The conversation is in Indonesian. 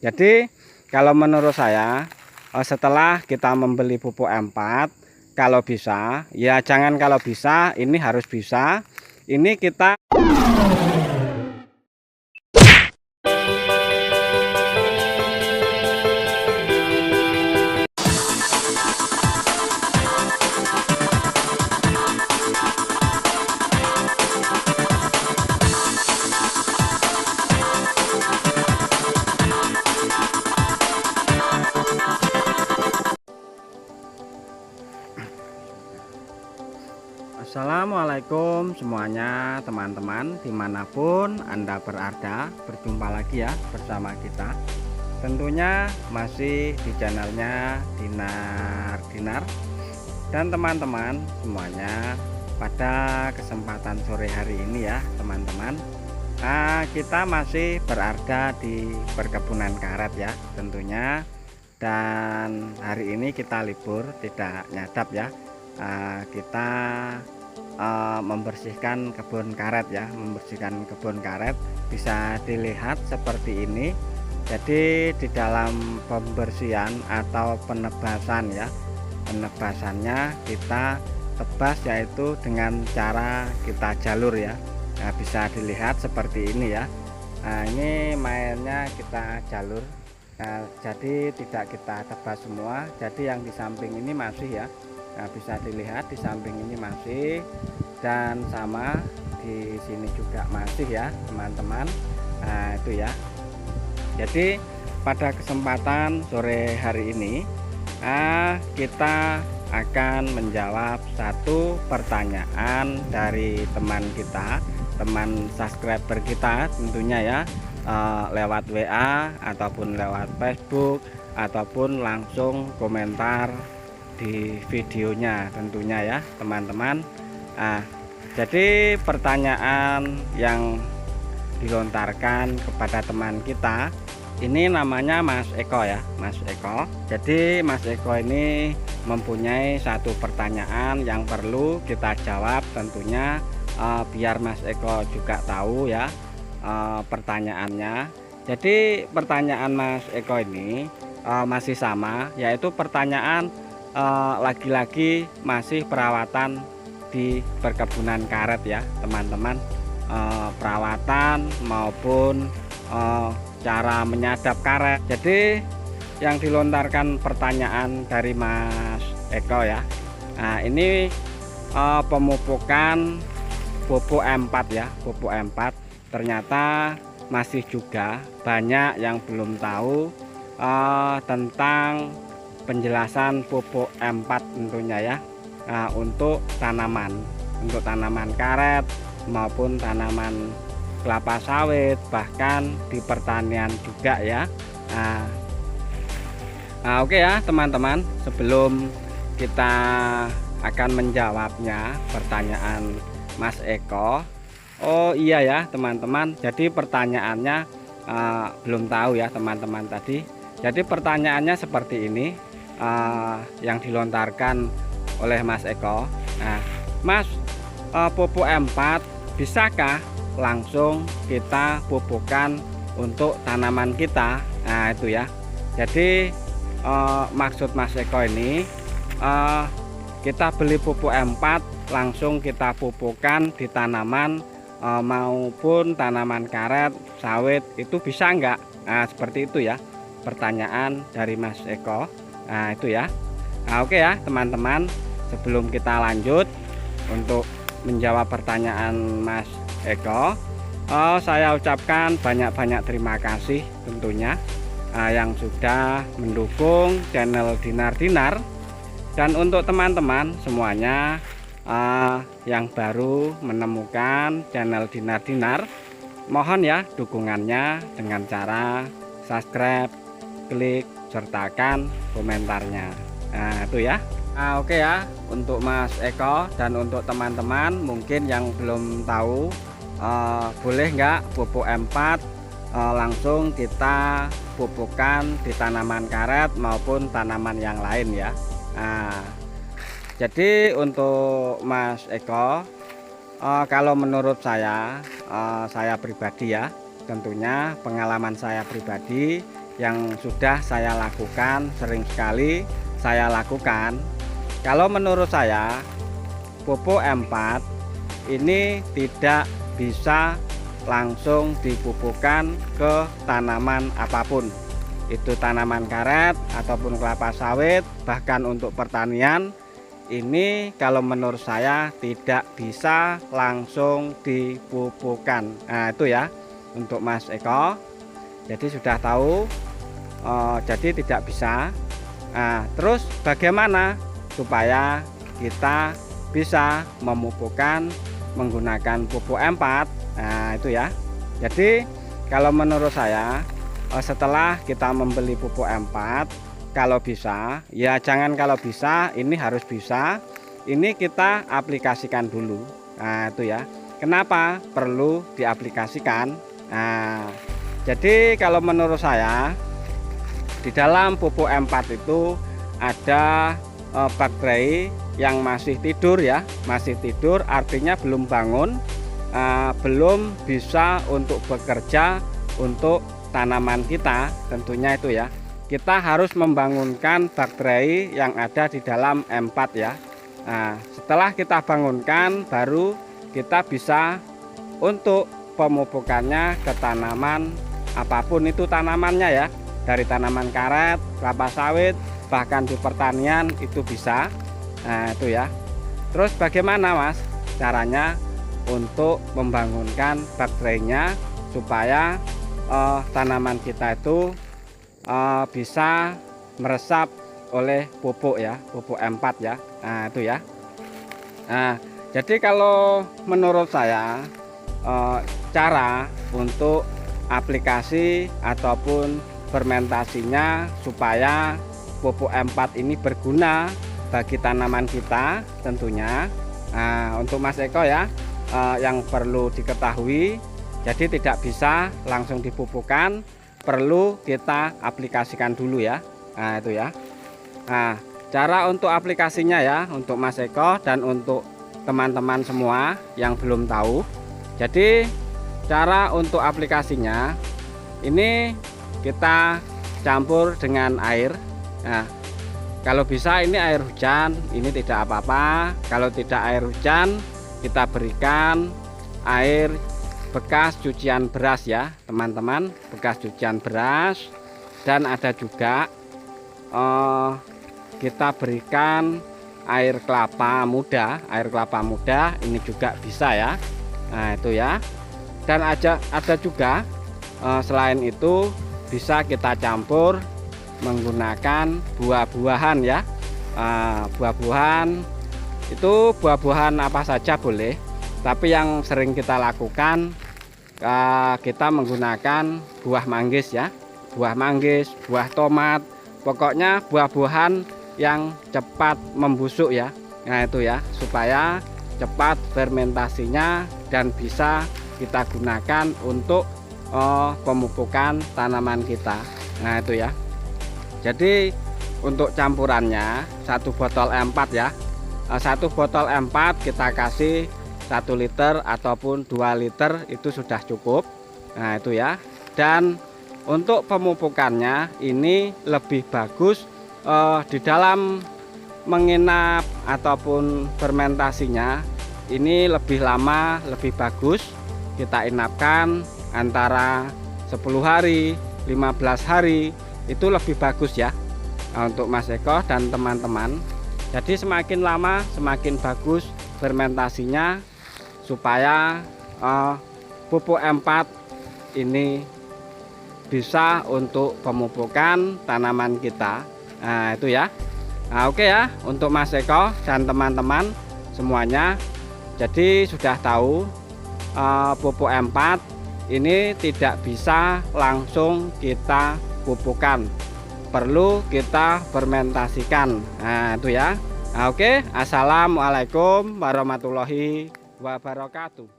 Jadi kalau menurut saya setelah kita membeli pupuk M4, kalau bisa ya jangan, kalau bisa ini harus bisa, ini kita Assalamualaikum semuanya teman-teman, dimanapun Anda berada. Berjumpa lagi ya bersama kita, tentunya masih di channelnya Dinar. Dan teman-teman semuanya, pada kesempatan sore hari ini ya teman-teman, kita masih berada di perkebunan karet ya tentunya. Dan hari ini kita libur, tidak nyadap ya, kita membersihkan kebun karet ya, membersihkan kebun karet. Bisa dilihat seperti ini. Jadi di dalam pembersihan atau penebasan ya, penebasannya kita tebas yaitu dengan cara kita jalur ya. Nah, bisa dilihat seperti ini ya. Nah, ini mainnya kita jalur. Nah, jadi tidak kita tebas semua, jadi yang di samping ini masih ya. Nah, bisa dilihat di samping ini masih, dan sama di sini juga masih ya teman-teman. Nah, itu ya. Jadi pada kesempatan sore hari ini kita akan menjawab satu pertanyaan dari teman kita, teman subscriber kita tentunya ya, lewat WA ataupun lewat Facebook ataupun langsung komentar di videonya tentunya ya teman-teman. Jadi pertanyaan yang dilontarkan kepada teman kita ini namanya Mas Eko ya, Mas Eko. Jadi Mas Eko ini mempunyai satu pertanyaan yang perlu kita jawab tentunya, biar Mas Eko juga tahu ya pertanyaannya. Jadi pertanyaan Mas Eko ini masih sama, yaitu pertanyaan lagi-lagi masih perawatan di perkebunan karet ya teman-teman. Perawatan maupun cara menyadap karet. Jadi yang dilontarkan pertanyaan dari Mas Eko ya, nah ini pemupukan pupuk M4 ya, pupuk M4. Ternyata masih juga banyak yang belum tahu tentang penjelasan pupuk M4 tentunya ya. Nah, untuk tanaman karet maupun tanaman kelapa sawit, bahkan di pertanian juga ya. Oke ya teman-teman, sebelum kita akan menjawabnya pertanyaan Mas Eko, oh iya ya teman-teman, jadi pertanyaannya belum tahu ya teman-teman tadi. Jadi pertanyaannya seperti ini, yang dilontarkan oleh Mas Eko. Nah, Mas, pupuk M4 bisakah langsung kita pupukkan untuk tanaman kita? Nah, itu ya. Jadi maksud Mas Eko ini, kita beli pupuk M4 langsung kita pupukkan di tanaman maupun tanaman karet, sawit, itu bisa enggak? Nah, seperti itu ya pertanyaan dari Mas Eko. Nah, itu ya. Nah, oke ya teman-teman, sebelum kita lanjut untuk menjawab pertanyaan Mas Eko, saya ucapkan banyak-banyak terima kasih tentunya yang sudah mendukung channel Dinar. Dan untuk teman-teman semuanya yang baru menemukan channel Dinar, mohon ya dukungannya dengan cara subscribe, klik, sertakan komentarnya. Nah, itu ya. Oke ya, untuk Mas Eko dan untuk teman-teman mungkin yang belum tahu, boleh nggak pupuk M4 langsung kita pupukkan di tanaman karet maupun tanaman yang lain ya. Jadi untuk Mas Eko, kalau menurut saya pribadi ya, tentunya pengalaman saya pribadi yang sudah saya lakukan, sering sekali saya lakukan. Kalau menurut saya pupuk M4 ini tidak bisa langsung dipupukkan ke tanaman apapun, itu tanaman karet ataupun kelapa sawit, bahkan untuk pertanian. Ini kalau menurut saya tidak bisa langsung dipupukkan. Nah itu ya untuk Mas Eko, jadi sudah tahu. Jadi tidak bisa. Nah, terus bagaimana supaya kita bisa memupukkan menggunakan pupuk M4? Nah itu ya, jadi kalau menurut saya setelah kita membeli pupuk M4, kalau bisa, ya jangan kalau bisa, ini harus bisa, ini kita aplikasikan dulu. Nah itu ya, kenapa perlu diaplikasikan? Nah jadi kalau menurut saya di dalam pupuk M4 itu ada bakteri yang masih tidur ya, masih tidur, artinya belum bangun, belum bisa untuk bekerja untuk tanaman kita. Tentunya itu ya, kita harus membangunkan bakteri yang ada di dalam M4 ya. Nah, setelah kita bangunkan, baru kita bisa untuk pemupukannya ke tanaman apapun itu tanamannya ya, dari tanaman karet, kelapa sawit, bahkan di pertanian itu bisa. Nah itu ya, terus bagaimana Mas caranya untuk membangunkan bakterinya supaya tanaman kita itu bisa meresap oleh pupuk ya, pupuk M4 ya. Nah itu ya. Nah jadi kalau menurut saya cara untuk aplikasi ataupun fermentasinya supaya pupuk M4 ini berguna bagi tanaman kita tentunya. Nah untuk Mas Eko ya, yang perlu diketahui, jadi tidak bisa langsung dipupukkan, perlu kita aplikasikan dulu ya. Nah itu ya. Nah cara untuk aplikasinya ya, untuk Mas Eko dan untuk teman-teman semua yang belum tahu, jadi cara untuk aplikasinya ini kita campur dengan air. Nah kalau bisa ini air hujan, ini tidak apa-apa. Kalau tidak air hujan, kita berikan air bekas cucian beras ya teman-teman, bekas cucian beras. Dan ada juga kita berikan air kelapa muda, ini juga bisa ya. Nah itu ya. Dan ada juga selain itu bisa kita campur menggunakan buah-buahan ya. Buah-buahan itu buah-buahan apa saja boleh, tapi yang sering kita lakukan kita menggunakan buah manggis ya, buah manggis, buah tomat, pokoknya buah-buahan yang cepat membusuk ya. Nah itu ya, supaya cepat fermentasinya dan bisa kita gunakan untuk pemupukan tanaman kita. Nah itu ya, jadi untuk campurannya 1 botol M4 ya, 1 botol M4 kita kasih 1 liter ataupun 2 liter itu sudah cukup. Nah itu ya. Dan untuk pemupukannya ini lebih bagus di dalam menginap ataupun fermentasinya ini lebih lama, lebih bagus kita inapkan antara 10 hari 15 hari itu lebih bagus ya. Nah, untuk Mas Eko dan teman-teman, jadi semakin lama semakin bagus fermentasinya supaya pupuk M4 ini bisa untuk pemupukan tanaman kita. Nah itu ya. Nah oke ya, untuk Mas Eko dan teman-teman semuanya, jadi sudah tahu pupuk M4 ini tidak bisa langsung kita pupukkan, perlu kita fermentasikan. Nah itu ya. Nah, oke, assalamualaikum warahmatullahi wabarakatuh.